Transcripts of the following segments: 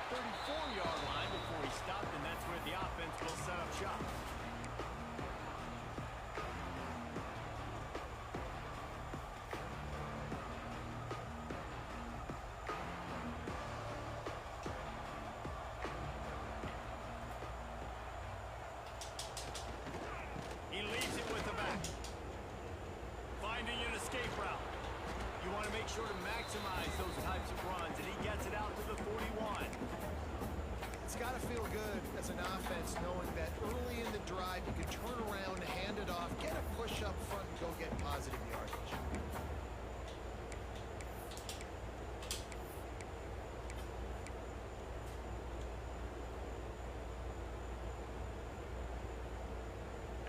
34-yard line before he stopped, and that's where the offense will set up shop. He leaves it with the back. Finding an escape route. You want to make sure to maximize those types of runs, and he gets it out to the 41. It's got to feel good as an offense knowing that early in the drive you can turn around, hand it off, get a push up front, and go get positive yardage.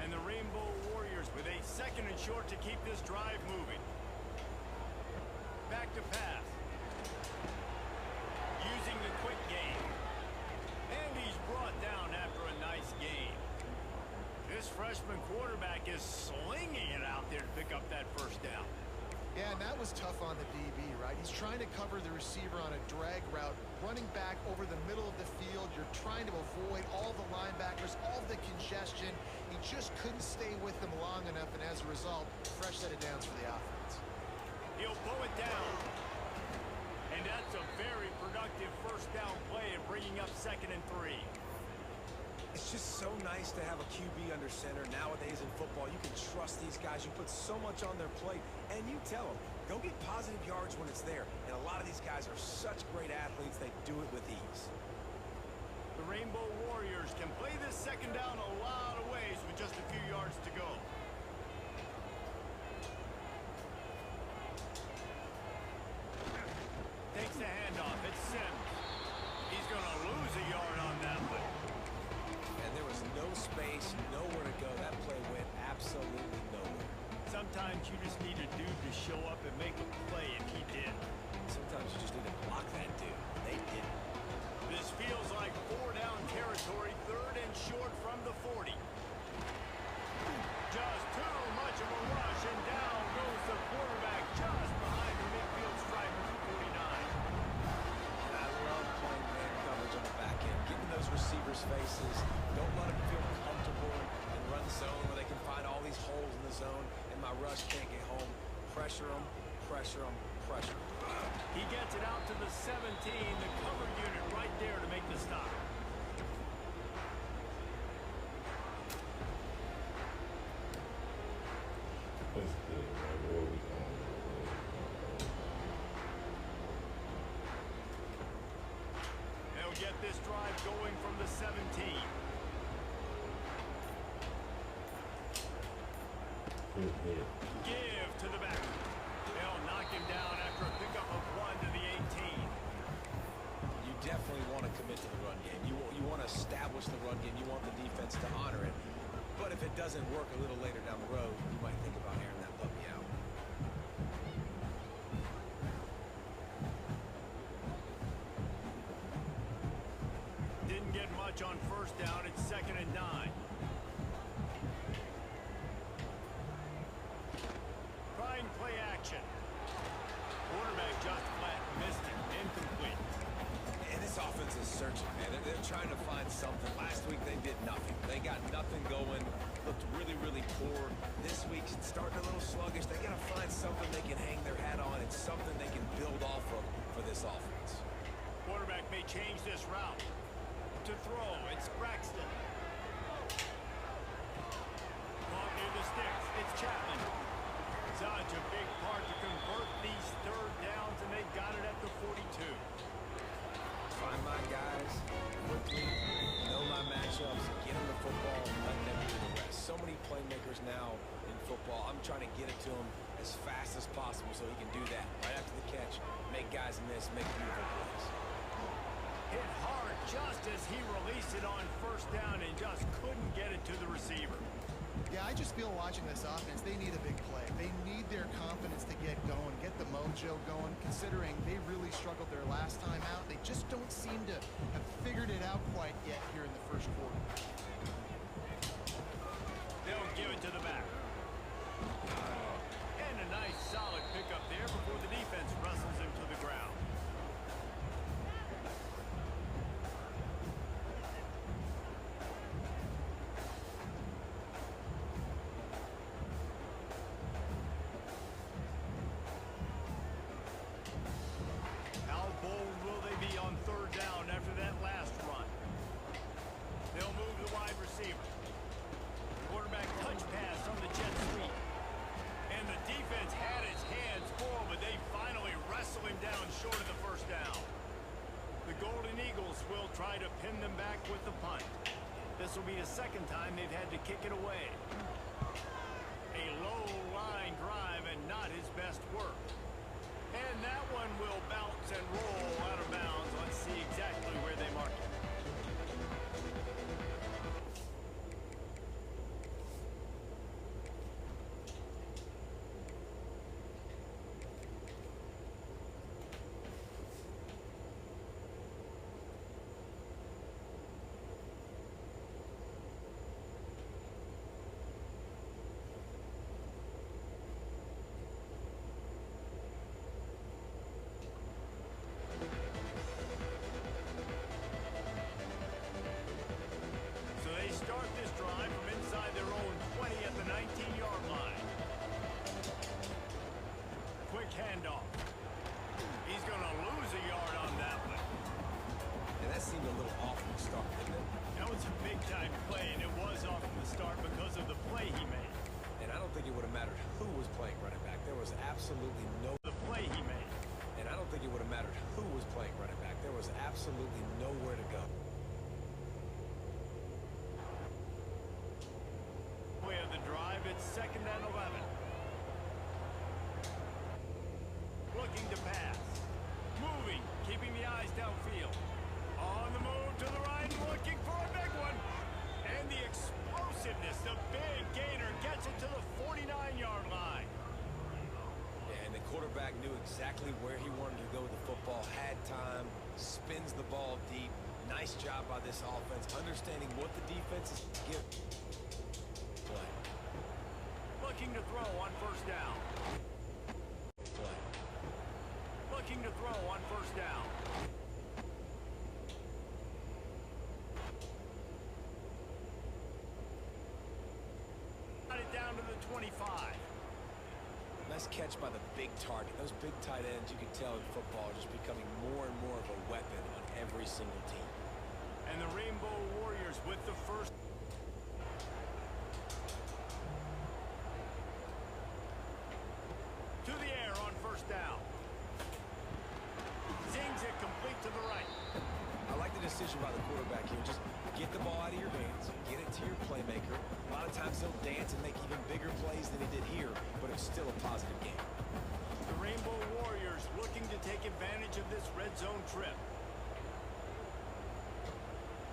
And the Rainbow Warriors with a second and short to keep this drive moving. Back to pass. Using the quick game. And he's brought down after a nice gain. This freshman quarterback is slinging it out there to pick up that first down. Yeah, and that was tough on the DB, right? He's trying to cover the receiver on a drag route, running back over the middle of the field. You're trying to avoid all the linebackers, all the congestion. He just couldn't stay with them long enough, and as a result, fresh set of downs for the offense. He'll pull it down. And that's a very productive first down play and bringing up 2nd and 3. It's just so nice to have a QB under center. Nowadays in football, you can trust these guys. You put so much on their plate, and you tell them, go get positive yards when it's there. And a lot of these guys are such great athletes, they do it with ease. The Rainbow Warriors can play this second down a lot of ways with just a few yards to go. Takes the handoff. It's Sims. He's going to lose a yard on that one. And there was no space, nowhere to go. That play went absolutely nowhere. Sometimes you just need a dude to show up and make a play, and he did. Sometimes you just need to block that dude. They didn't. This feels like 4-down territory, 3rd and short from the 40. Just too much of a rush, and down goes the quarterback just behind the midfield stripe of the 49. I love playing man coverage on the back end, getting those receivers' faces. Don't let them feel comfortable and run zone where they can find all these holes in the zone, and my rush can't get home. Pressure them, pressure them, pressure them. He gets it out to the 17, the cover unit right there to make the stop. They'll get this drive going from the 17. Give to the back. They'll knock him down after a pickup of 1 to the 18. You definitely want to commit to the run game. You want to establish the run game. You want the defense to honor it. But if it doesn't work a little later down the road, you might think about airing that puppy out. Didn't get much on first down. It's 2nd and 9. Trying play action. Quarterback just flat missed it. Incomplete. And this offense is searching, man. They're trying to find something. Last week they did nothing. They got nothing going. Looked really, really poor. This week's starting a little sluggish. They got to find something they can hang their hat on and something they can build off of for this offense. Quarterback may change this route. To throw, it's Braxton. Caught near the sticks, it's Chapman. Such a big part to convert these 3rd downs, and they got it at the 42. Find my guys quickly, know my matchups, get them the football, and let them do the rest. So many playmakers now in football. I'm trying to get it to him as fast as possible so he can do that right after the catch, make guys miss, make beautiful plays. Hit hard just as he released it on first down and just couldn't get it to the receiver. Yeah, I just feel watching this offense, they need a big play. They need their confidence to get going, get the mojo going, considering they really struggled their last time out. They just don't seem to have figured it out quite yet here in the first quarter. They'll give it to the back. And a nice solid pickup there before the defense wrestles him to the ground. try to pin them back with the punt. This will be the second time they've had to kick it away. A low line drive and not his best work. And that one will bounce and roll out of bounds. Let's see exactly where they mark it. Start this drive from inside their own 20 at the 19-yard line. Quick handoff. He's going to lose a yard on that one. And that seemed a little off from the start, didn't it? That was a big-time play, and it was off from the start because of the play he made. And I don't think it would have mattered who was playing running back. There was absolutely no... The play he made. And I don't think it would have mattered who was playing running back. There was absolutely nowhere to go. Of the drive, it's 2nd and 11. Looking to pass. Moving, keeping the eyes downfield. On the move to the right, looking for a big one. And the explosiveness, the big gainer gets it to the 49-yard line. And the quarterback knew exactly where he wanted to go with the football, had time, spins the ball deep. Nice job by this offense, understanding what the defense is giving. Looking to throw on 1st down. Looking to throw on 1st down. Got it down to the 25. Nice catch by the big target. Those big tight ends, you can tell in football, are just becoming more and more of a weapon on every single team. And the Rainbow Warriors with the first. To the air on 1st down. Zings it complete to the right. I like the decision by the quarterback here. Just get the ball out of your hands, get it to your playmaker. A lot of times he'll dance and make even bigger plays than he did here, but it's still a positive game. The Rainbow Warriors looking to take advantage of this red zone trip.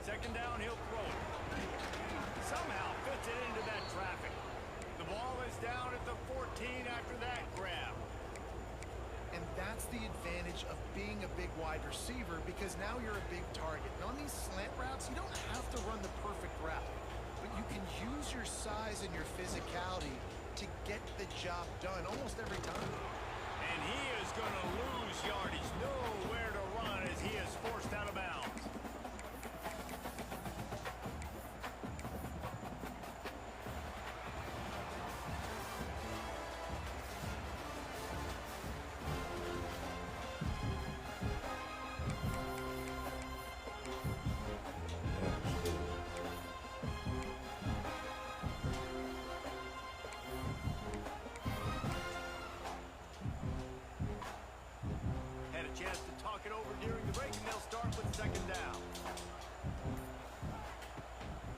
2nd down, he'll throw it. Somehow fits it into that traffic. The ball is down at the 14 after that grab. And that's the advantage of being a big wide receiver, because now you're a big target. And on these slant routes, you don't have to run the perfect route, but you can use your size and your physicality to get the job done almost every time. And he is going to lose yardage. Nowhere to run as he is forced out of bounds. Chance to talk it over during the break, and they'll start with 2nd down.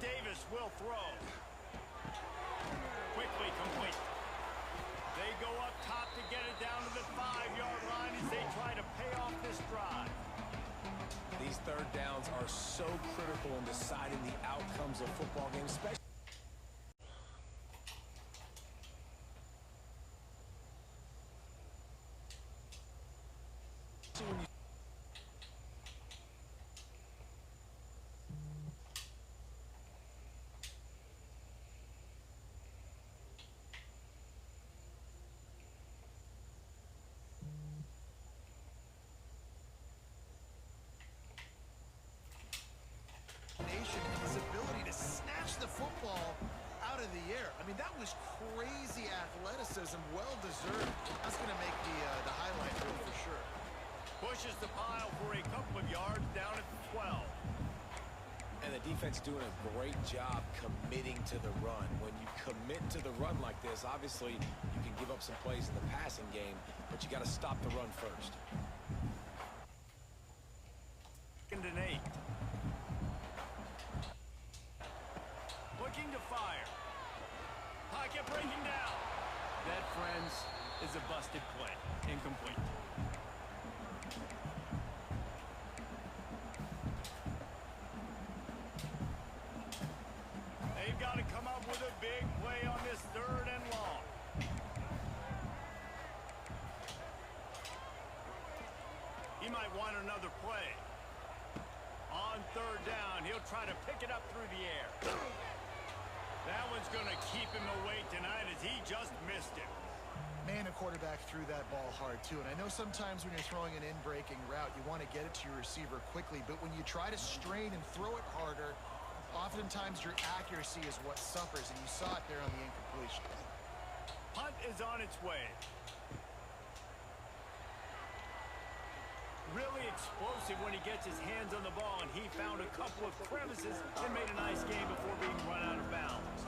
Davis will throw. Quickly complete. They go up top to get it down to the 5-yard line as they try to pay off this drive. These 3rd downs are so critical in deciding the outcomes of football games, especially when you his ability to snatch the football out of the air. I mean, that was crazy athleticism, well deserved. That's going to make the highlight reel for sure. Pushes the pile for a couple of yards down at the 12. And the defense doing a great job committing to the run. When you commit to the run like this, obviously you can give up some plays in the passing game, but you got to stop the run first. 2nd and 8. it breaking down. That, friends, is a busted play. Incomplete. They've got to come up with a big play on this 3rd and long. He might want another play. On 3rd down, he'll try to pick it up through the air. That one's going to keep him away tonight as he just missed it. Man, a quarterback threw that ball hard, too. And I know sometimes when you're throwing an in-breaking route, you want to get it to your receiver quickly. But when you try to strain and throw it harder, oftentimes your accuracy is what suffers. And you saw it there on the incompletion. Punt is on its way. Really explosive when he gets his hands on the ball, and he found a couple of crevices and made a nice game before being run out of bounds.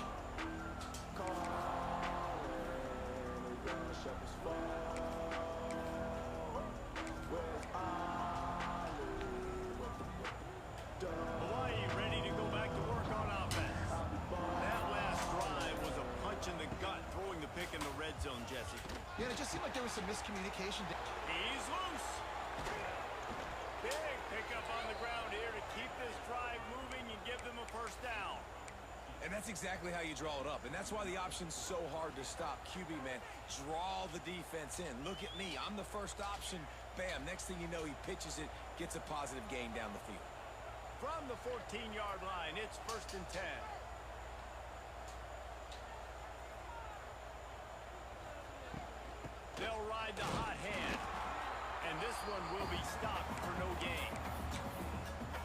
Hawaii ready to go back to work on offense. That last drive was a punch in the gut, throwing the pick in the red zone, Jesse. Yeah, it just seemed like there was some miscommunication. He's loose. Big pickup on the ground here to keep this drive moving and give them a 1st down. And that's exactly how you draw it up. And that's why the option's so hard to stop. QB, man, draw the defense in. Look at me. I'm the first option. Bam. Next thing you know, he pitches it, gets a positive gain down the field. From the 14-yard line, it's 1st and 10. They'll ride the hot hand. And this one will be stopped for no gain.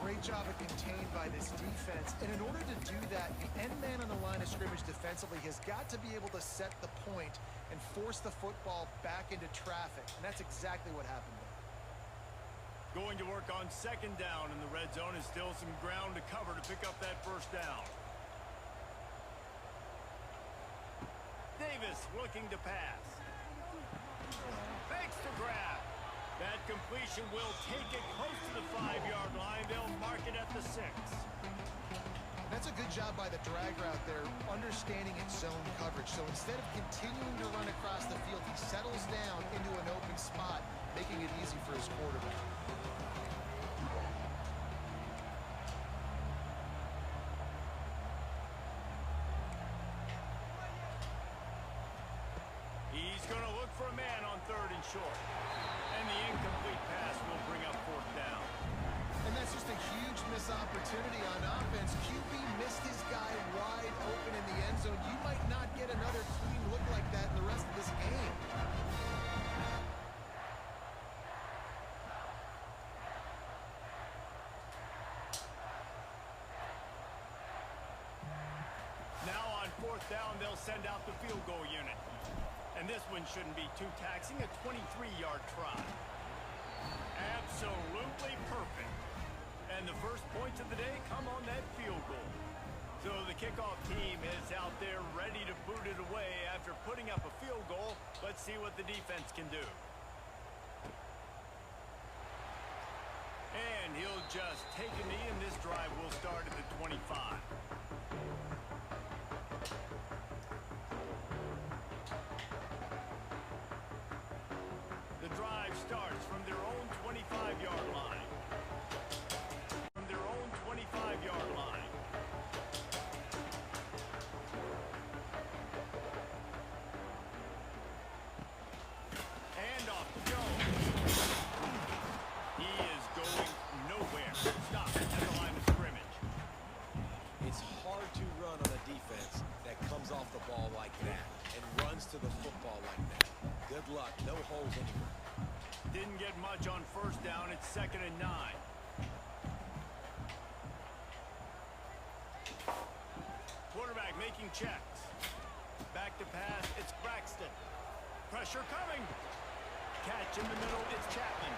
Great job of contained by this defense. And in order to do that, the end man on the line of scrimmage defensively has got to be able to set the point and force the football back into traffic. And that's exactly what happened there. Going to work on 2nd down in the red zone, and still some ground to cover to pick up that 1st down. Davis looking to pass. Fakes to grab. That completion will take it close to the 5-yard line. They'll mark it at the 6. That's a good job by the drag route there, understanding its zone coverage. So instead of continuing to run across the field, he settles down into an open spot, making it easy for his quarterback. He's going to look for a man on 3rd and short. And the incomplete pass will bring up 4th down. And that's just a huge missed opportunity on offense. QB missed his guy wide open in the end zone. You might not get another clean look like that in the rest of this game. Now on 4th down, they'll send out the field goal unit. And this one shouldn't be too taxing, a 23-yard try. Absolutely perfect. And the first points of the day come on that field goal. So the kickoff team is out there ready to boot it away after putting up a field goal. Let's see what the defense can do. And he'll just take a knee, and this drive will start at the 25. The drive starts from their own 25-yard line. From their own 25-yard line. And off the go. He is going nowhere. Stop at the line of scrimmage. It's hard to run on a defense that comes off the ball like that and runs to the football like that. Good luck. No holes anywhere. Didn't get much on 1st down. It's 2nd and 9. Quarterback making checks. Back to pass. It's Braxton. Pressure coming. Catch in the middle. It's Chapman.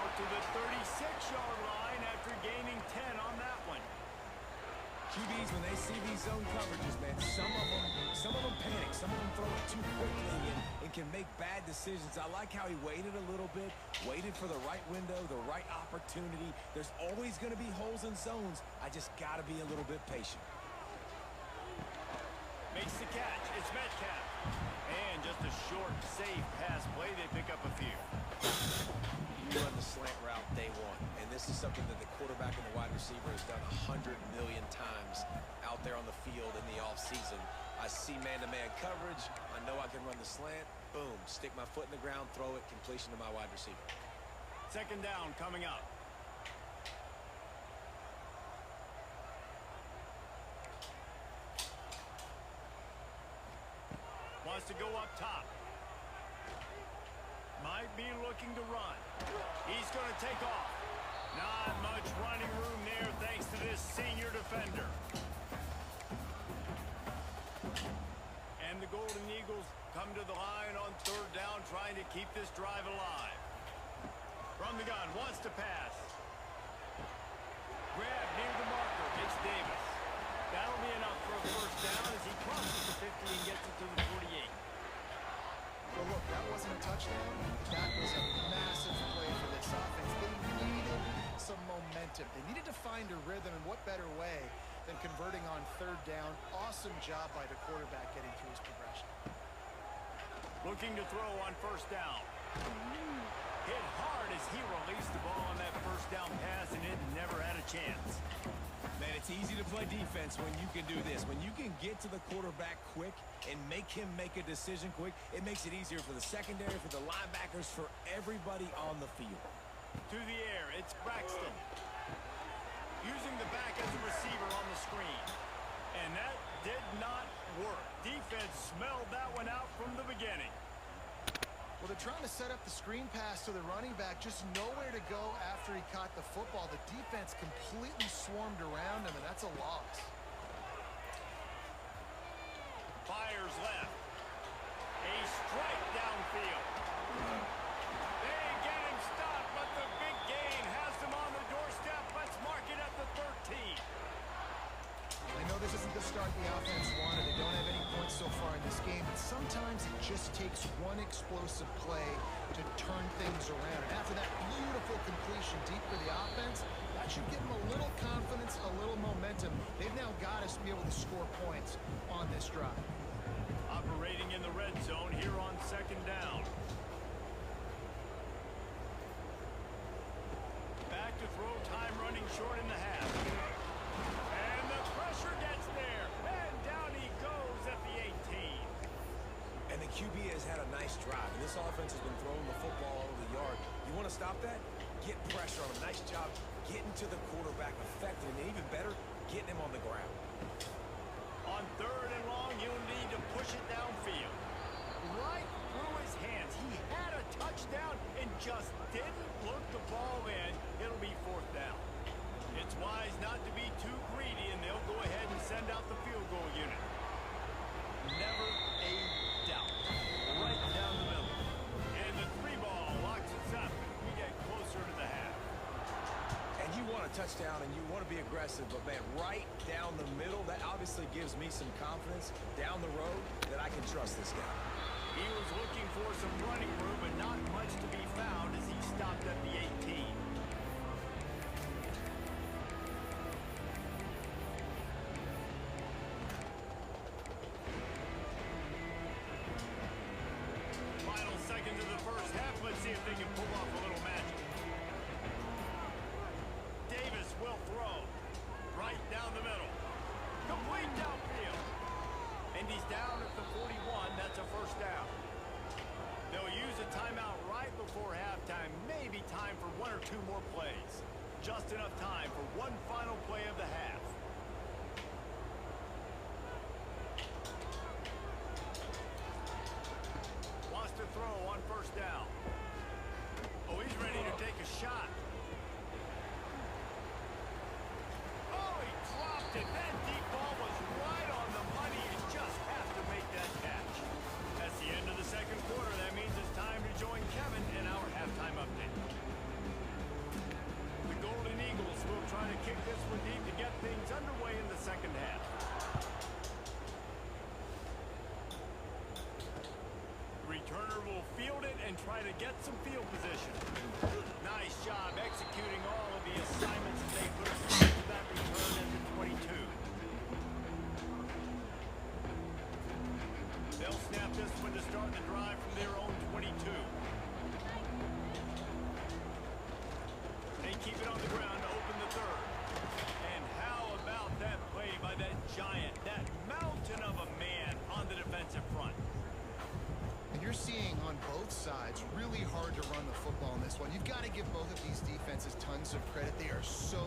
Out to the 36-yard line after gaining 10 on that one. QBs, when they see these zone coverages, man, some of them panic. Some of them throw it too quickly and can make bad decisions. I like how he waited a little bit, waited for the right window, the right opportunity. There's always going to be holes in zones. I just got to be a little bit patient. Makes the catch. It's Metcalf. And just a short, safe pass play. They pick up a few. You run the slant route day one, and this is something that the quarterback and the wide receiver has done 100 million times out there on the field in the offseason. I see man-to-man coverage. I know I can run the slant. Boom, stick my foot in the ground, throw it, completion to my wide receiver. Second down coming up. Wants to go up top. Might be looking to run. He's going to take off. Not much running room there thanks to this senior defender. And the Golden Eagles come to the line on third down, trying to keep this drive alive. From the gun, wants to pass. Grab near the marker. It's Davis. That'll be enough for a first down as he crosses the 50 and gets it to the 48. Well, look, that wasn't a touchdown. That was a massive play for this offense. They needed some momentum. They needed to find a rhythm, and what better way than converting on third down. Awesome job by the quarterback getting through his progression. Looking to throw on first down. Hit hard as he released the ball on that first down pass, and it never had a chance. Man, it's easy to play defense when you can do this. When you can get to the quarterback quick and make him make a decision quick, it makes it easier for the secondary, for the linebackers, for everybody on the field. To the air, it's Braxton. Using the back as a receiver on the screen. And that did not work. Defense smelled that one out from the beginning. Well, they're trying to set up the screen pass to the running back, just nowhere to go after he caught the football. The defense completely swarmed around him, and that's a loss. Fires left. A strike downfield. They get him stopped, but the big gain has them on the doorstep. Let's mark it at the 13. I know this isn't the start the offense wanted. They don't have any points so far in this game, but sometimes it just takes one explosive play to turn things around. And after that beautiful completion deep for the offense, that should give them a little confidence, a little momentum. They've now got us to be able to score points on this drive. Operating in the red zone here on second down. Back to throw, time running short in the half. And the pressure gets there. And down he goes at the 18. And the QB has had a nice drive, and this offense has been throwing the football over the yard. You want to stop that? Get pressure on him. Nice job getting to the quarterback effectively, and even better, getting him on the ground. On third and long, you'll need to push it downfield. Right through his hands. He had a touchdown and just didn't look the ball in. It'll be fourth down. It's wise not to be too greedy, and they'll go ahead and send out the field goal unit. Never a doubt. Right down the middle. And the 3-ball locks us up as we get closer to the half. And you want a touchdown, and you want to be aggressive, but, man, right down the middle, that obviously gives me some confidence down the road that I can trust this guy. He was looking for some running room, but not much to be found as he stopped at the 18. Final seconds of the first half. Let's see if they can pull off a little magic. Davis will throw. Right down the middle. Complete downfield. And he's down at the 41. That's a first down. They'll use a timeout right before halftime. Maybe time for one or two more plays. Just enough time for one final play of the half. Wants to throw on first down. Oh, he's ready to take a shot. Oh, he dropped it. That deep ball was right on the money. You just have to make that catch. That's the end of the second quarter. That means it's time to join Kevin in our halftime update. The Golden Eagles will try to kick this one deep to get things both sides. Really hard to run the football in this one. You've got to give both of these defenses tons of credit. They are so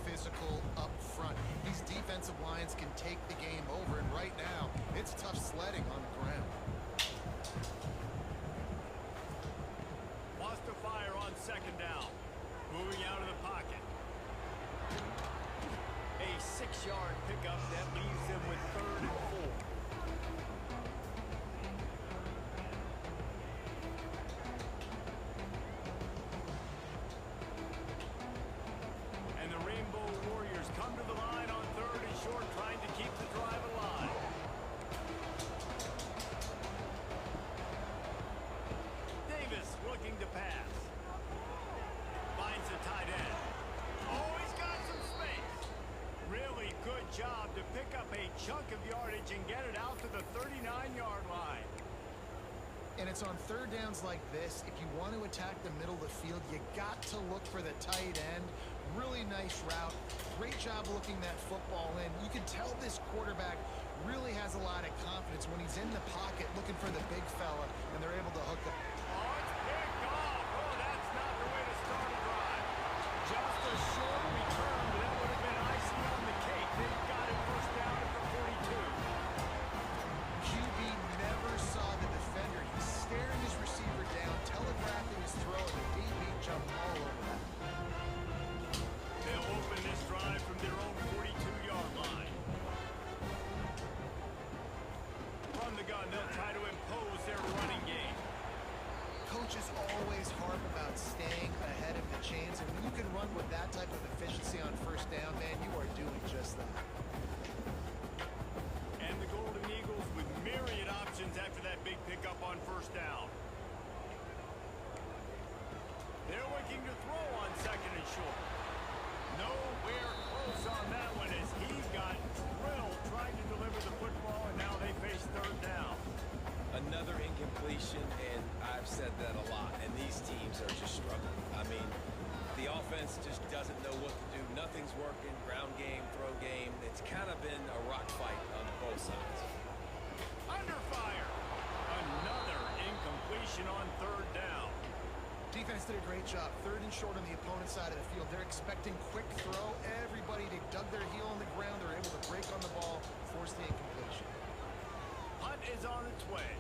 physical up front. These defensive lines can take the game over, and right now, it's tough sledding on the ground. Lost to fire on second down. Moving out of the pocket. A 6-yard pickup that leaves them with 3rd and 4. And the Rainbow Warriors come to the line on 3rd and short, trying to keep the drive alive. Davis looking to pass. Finds the tight end. Oh, he's got some space. Really good job to pick up a chunk of yardage and get it out to the 39-yard line. And it's on third downs like this. If you want to attack the middle of the field, you got to look for the tight end. Really nice route. Great job looking that football in. You can tell this quarterback really has a lot of confidence when he's in the pocket looking for the big fella, and they're able to hook up. Oh, it's picked off. Oh, that's not the way to start a drive. Just a short return, but that would have been icing on the cake. They've got it first down at the 42. QB never saw the defender. He's staring his receiver down, telegraphing his throw, and the DB jumped all over that. They'll open this drive from their own 42-yard line. From the gun, they'll try to impose their running game. Coaches always harp about staying ahead of the chains, and when you can run with that type of efficiency on first down, man, you are doing just that. And the Golden Eagles with myriad options after that big pickup on first down. They're looking to throw on 2nd and short. Nowhere close on that one as he got drilled trying to deliver the football, and now they face 3rd down. Another incompletion, and I've said that a lot, and these teams are just struggling. I mean, the offense just doesn't know what to do. Nothing's working. Ground game, throw game. It's kind of been a rock fight on both sides. Under fire. Another incompletion on 3rd down. Defense did a great job. 3rd and short on the opponent's side of the field. They're expecting quick throw. Everybody, they dug their heel on the ground. They're able to break on the ball, force the incompletion. Hunt is on its way.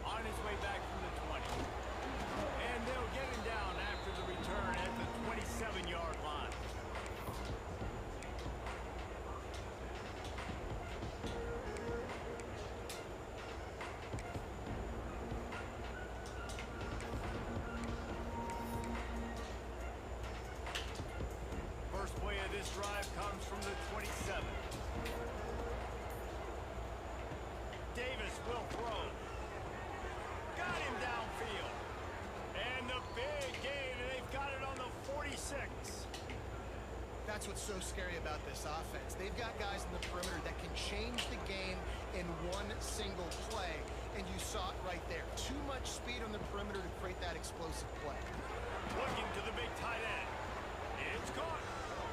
On his way back from the 20. And they'll get him down after the return at the 27-yard line. First play of this drive comes from the 27. Davis will throw. Got him downfield. And the big gain, and they've got it on the 46. That's what's so scary about this offense. They've got guys in the perimeter that can change the game in one single play, and you saw it right there. Too much speed on the perimeter to create that explosive play. Looking to the big tight end. It's caught.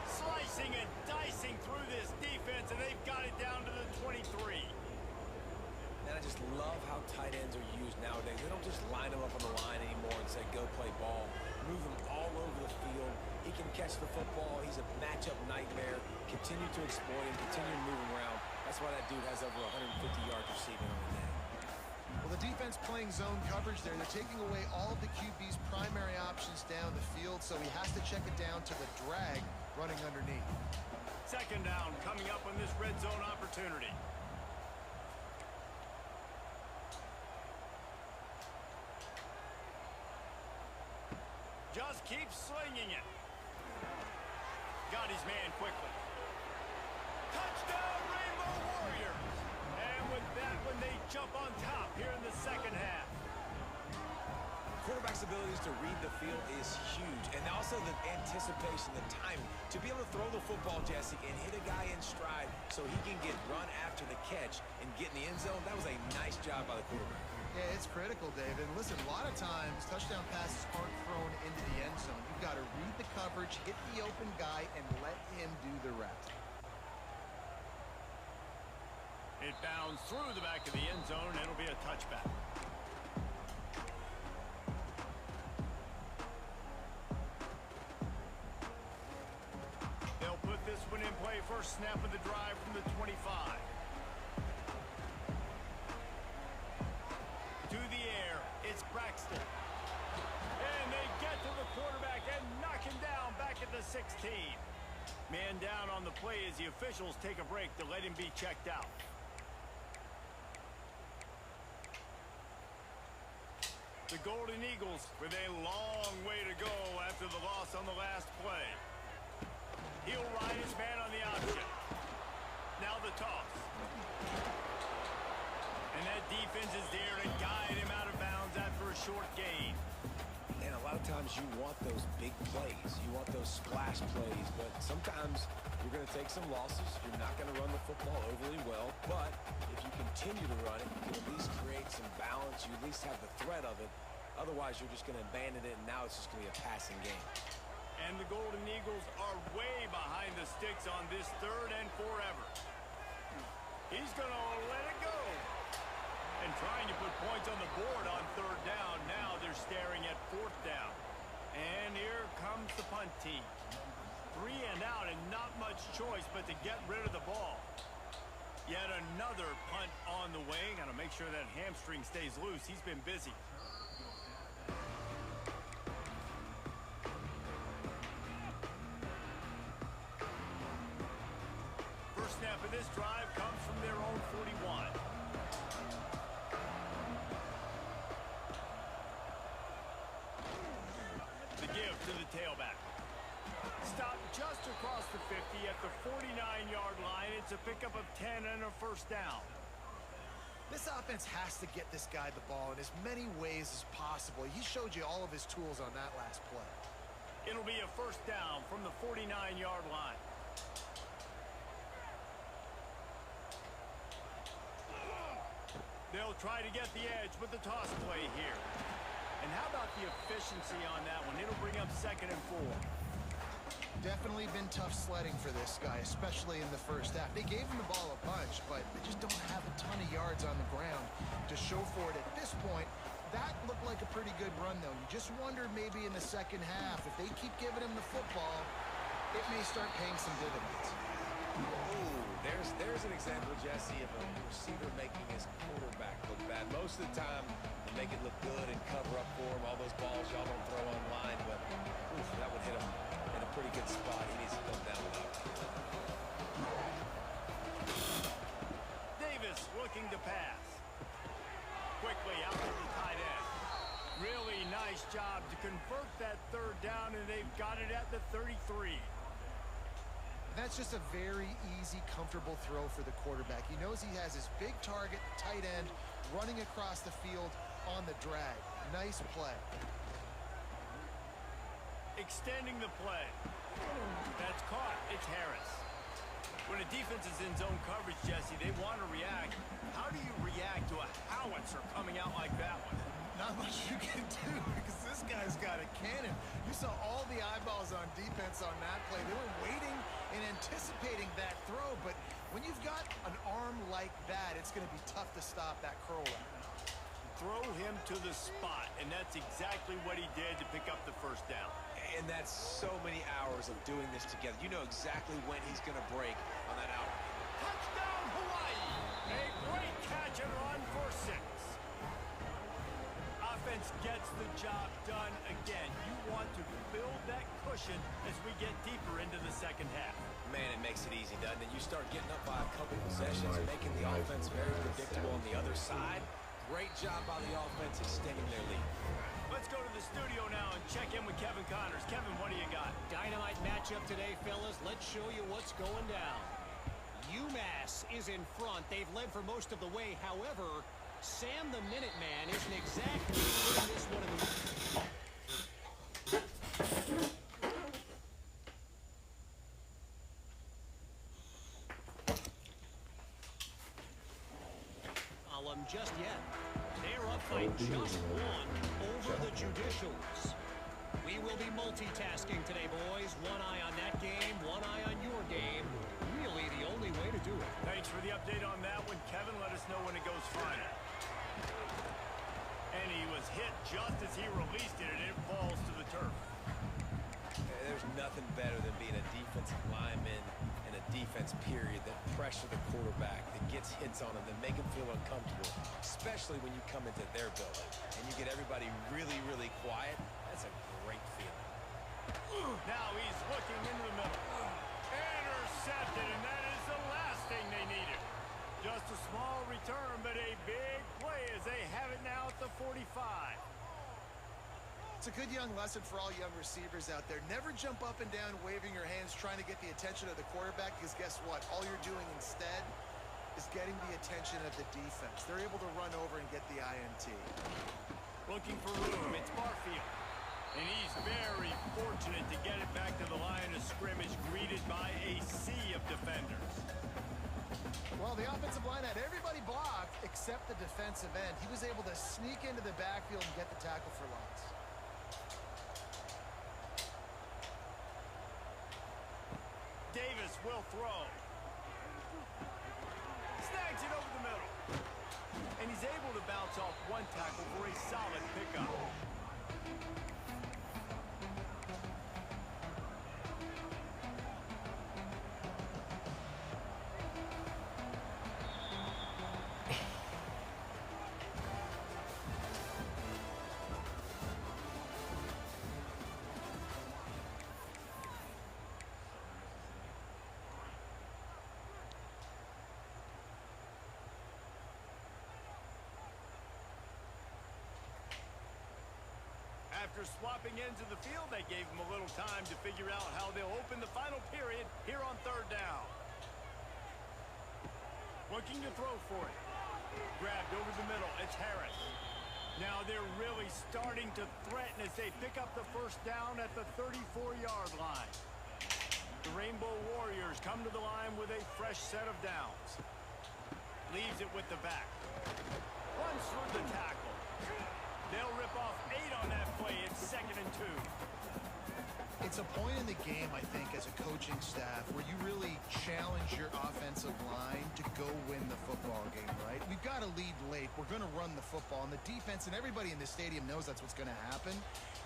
Slicing and dicing through this defense, and they've got it down to the 23. And I just love how tight ends are used nowadays. They don't just line them up on the line anymore and say, go play ball. Move them all over the field. He can catch the football. He's a matchup nightmare. Continue to exploit him. Continue to move him around. That's why that dude has over 150 yards receiving on the day. Well, the defense playing zone coverage there. They're taking away all of the QB's primary options down the field, so he has to check it down to the drag running underneath. 2nd down coming up on this red zone opportunity. Just keep slinging it. Got his man quickly. Touchdown, Rainbow Warriors! And with that one, they jump on top here in the 2nd half. Quarterback's abilities to read the field is huge, and also the anticipation, the timing. To be able to throw the football, Jesse, and hit a guy in stride so he can get run after the catch and get in the end zone, that was a nice job by the quarterback. Yeah, it's critical, David. Listen, a lot of times touchdown passes aren't thrown into the end zone. You've got to read the coverage, hit the open guy, and let him do the rest. It bounds through the back of the end zone, and it'll be a touchback. this one in play. First snap of the drive from the 25. To the air, it's Braxton. And they get to the quarterback and knock him down back at the 16. Man down on the play as the officials take a break to let him be checked out. The Golden Eagles with a long way to go after the loss on the last play. He'll ride his man on the option. Now the toss. And that defense is there to guide him out of bounds after a short gain. And a lot of times you want those big plays. You want those splash plays. But sometimes you're going to take some losses. You're not going to run the football overly well. But if you continue to run it, you can at least create some balance. You at least have the threat of it. Otherwise, you're just going to abandon it, and now it's just going to be a passing game. And the Golden Eagles are way behind the sticks on this third and forever. He's going to let it go. And trying to put points on the board on third down. Now they're staring at fourth down. And here comes the punt team. 3 and out and not much choice but to get rid of the ball. Yet another punt on the way. Got to make sure that hamstring stays loose. He's been busy. First snap of this drive comes from their own 41. The give to the tailback. Stop just across the 50 at the 49-yard line. It's a pickup of 10 and a first down. This offense has to get this guy the ball in as many ways as possible. He showed you all of his tools on that last play. It'll be a first down from the 49-yard line. They'll try to get the edge with the toss play here. And how about the efficiency on that one? It'll bring up 2nd and 4. Definitely been tough sledding for this guy, especially in the first half. They gave him the ball a bunch, but they just don't have a ton of yards on the ground to show for it at this point. That looked like a pretty good run, though. You just wondered maybe in the second half, if they keep giving him the football, it may start paying some dividends. Ooh, there's an example, Jesse, of a receiver making his quarterback look bad. Most of the time, they make it look good and cover up for him. All those balls y'all don't throw online, but oof, that would hit him in a pretty good spot. He needs to come down with that. Davis looking to pass. Quickly out to the tight end. Really nice job to convert that third down, and they've got it at the 33. That's just a very easy, comfortable throw for the quarterback. He knows he has his big target, tight end, running across the field on the drag. Nice play. Extending the play. That's caught. It's Harris. When a defense is in zone coverage, Jesse, they want to react. How do you react to a howitzer coming out like that one? Not much you can do because this guy's got a cannon. You saw all the eyeballs on defense on that play. They were waiting and anticipating that throw, but when you've got an arm like that, it's going to be tough to stop that curl route. Throw him to the spot, and that's exactly what he did to pick up the first down. And that's so many hours of doing this together. You know exactly when he's going to break on that out. Touchdown, Hawaii! A great catch and run for 6. Offense gets the job done again. You want to build that cushion as we get deeper into the second half. Man, it makes it easy, doesn't it? You start getting up by a couple possessions, making the offense very predictable on the other side. Great job by the offense extending their lead. Let's go to the studio now and check in with Kevin Connors. Kevin, what do you got? Dynamite matchup today, fellas. Let's show you what's going down. UMass is in front. They've led for most of the way. However, Sam the Minuteman isn't exactly putting this one in the... just yet. They're up by just 1 over the Judicials. We will be multitasking today, boys. One eye on that game, one eye on your game. Really the only way to do it. Thanks for the update on that one, Kevin. Let us know when it goes final. And he was hit just as he released it, and it falls to the turf. There's nothing better than being a defensive lineman pressure the quarterback, that gets hits on him, that make him feel uncomfortable, especially when you come into their building and you get everybody really, really quiet. That's a great feeling. Now he's looking into the middle. Intercepted, and that is the last thing they needed. Just a small return, but a big play as they have it now at the 45. It's a good young lesson for all young receivers out there. Never jump up and down waving your hands trying to get the attention of the quarterback, because guess what? All you're doing instead is getting the attention of the defense. They're able to run over and get the INT. Looking for room. It's Barfield. And he's very fortunate to get it back to the line of scrimmage, greeted by a sea of defenders. Well, the offensive line had everybody blocked except the defensive end. He was able to sneak into the backfield and get the tackle for loss. Davis will throw. Snags it over the middle. And he's able to bounce off one tackle for a solid pickup. After swapping ends of the field, they gave him a little time to figure out how they'll open the final period here on third down. Looking to throw for it. Grabbed over the middle. It's Harris. Now they're really starting to threaten as they pick up the first down at the 34-yard line. The Rainbow Warriors come to the line with a fresh set of downs. Leaves it with the back. Runs through the tackle. They'll rip off 8 on that play. It's 2nd and 2. It's a point in the game, I think, as a coaching staff where you really challenge your offensive line to go win the football game, right? We've got to lead late. We're going to run the football. And the defense and everybody in the stadium knows that's what's going to happen.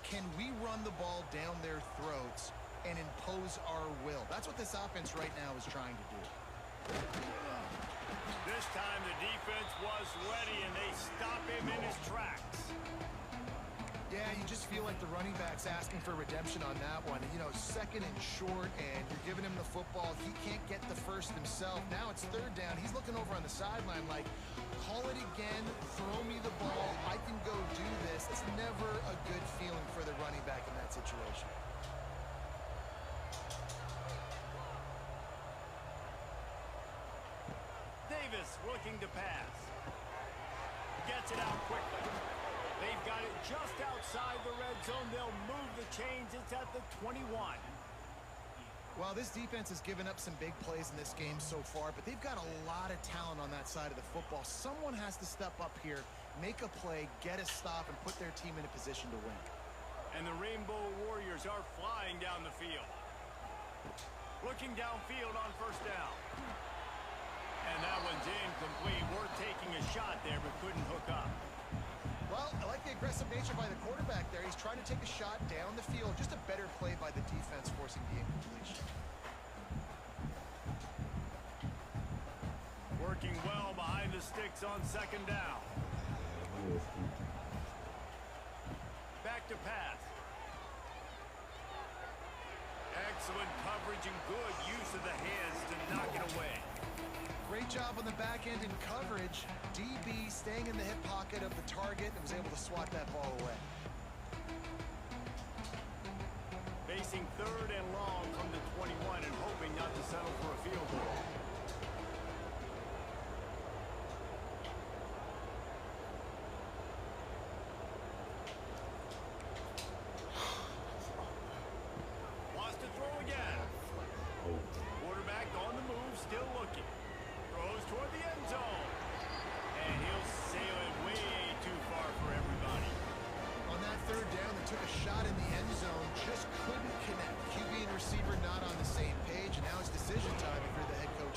Can we run the ball down their throats and impose our will? That's what this offense right now is trying to do. This time the defense was ready, and they stop him in his tracks. Yeah, you just feel like the running back's asking for redemption on that one. You know, 2nd and short, and you're giving him the football. He can't get the first himself. Now it's 3rd down. He's looking over on the sideline like, call it again, throw me the ball, I can go do this. It's never a good feeling for the running back in that situation. Davis looking to pass. Gets it out quickly. They've got it just outside the red zone. They'll move the chains. It's at the 21. Well, this defense has given up some big plays in this game so far, but they've got a lot of talent on that side of the football. Someone has to step up here, make a play, get a stop, and put their team in a position to win. And the Rainbow Warriors are flying down the field. Looking downfield on first down. And that one's incomplete. We're taking a shot there, but couldn't hook up. Well, I like the aggressive nature by the quarterback there. He's trying to take a shot down the field. Just a better play by the defense forcing the incompletion. Working well behind the sticks on 2nd down. Back to pass. Excellent coverage and good use of the hands to knock it away. Great job on the back end in coverage. DB staying in the hip pocket of the target and was able to swat that ball away. Facing 3rd and long from the 21 and hoping not to settle for a field goal. Wants to throw again. Quarterback on the move, still looking. Throws toward the end zone. And he'll sail it way too far for everybody. On that 3rd down, they took a shot in the end zone, just couldn't connect. QB and receiver not on the same page, and now it's decision time if you're the head coach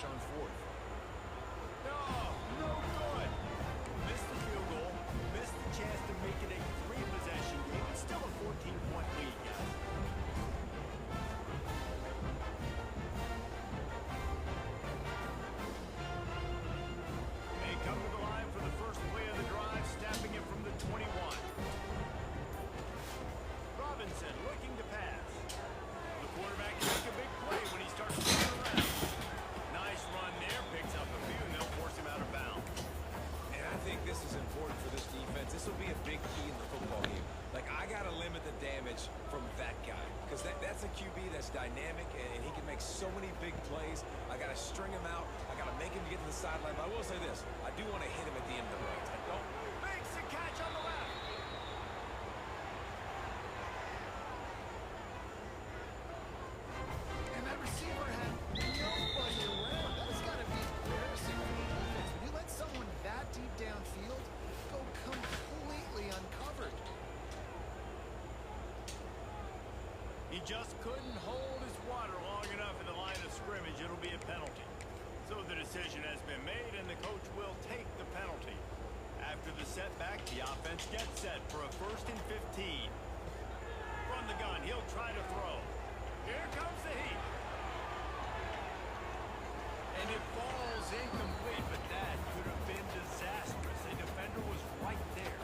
damage from that guy. Because that's a QB that's dynamic, and he can make so many big plays. I got to string him out. I got to make him get to the sideline. But I will say this. I do want to hit him at the end of the range. I don't. Makes the catch on the left. And that receiver had nobody around. That has got to be embarrassing for the defense. When you let someone that deep downfield go completely uncovered. He just couldn't hold his water long enough in the line of scrimmage. It'll be a penalty. So the decision has been made, and the coach will take the penalty. After the setback, the offense gets set for a 1st and 15. From the gun, he'll try to throw. Here comes the heat. And it falls incomplete, but that could have been disastrous. A defender was right there.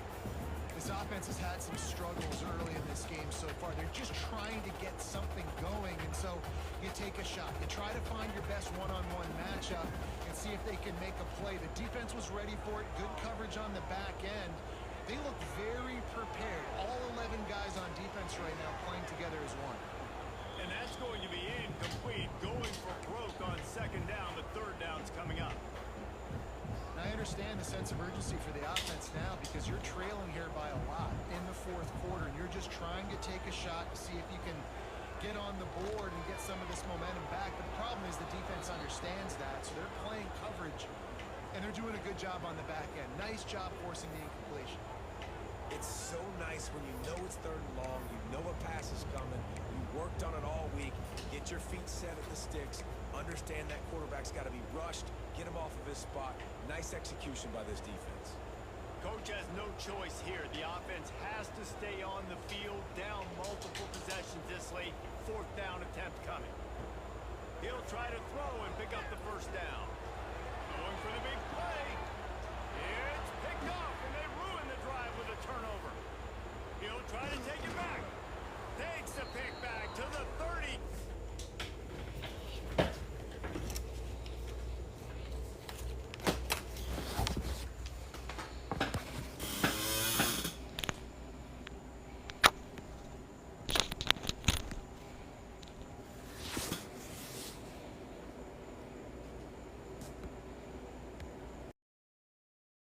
This offense has had some struggles early in this game so far. They're just trying to get something going, and so you take a shot. You try to find your best one-on-one matchup and see if they can make a play. The defense was ready for it. Good coverage on the back end. They look very prepared. All 11 guys on defense right now playing together as one. And that's going to be incomplete. Going for broke on 2nd down. The 3rd down's coming up. And I understand the sense of urgency for the offense now because you're trailing here by a lot in the 4th quarter. And you're just trying to take a shot to see if you can get on the board and get some of this momentum back. But the problem is the defense understands that, so they're playing coverage, and they're doing a good job on the back end. Nice job forcing the incompletion. It's so nice when you know it's 3rd and long, you know a pass is coming, you worked on it all week, get your feet set at the sticks, understand that quarterback's got to be rushed, get him off of his spot. Nice execution by this defense. Coach has no choice here. The offense has to stay on the field, down multiple possessions this late. 4th down attempt coming. He'll try to throw and pick up the 1st down. Going for the big play. It's picked off, and they ruin the drive with a turnover. He'll try to take it back.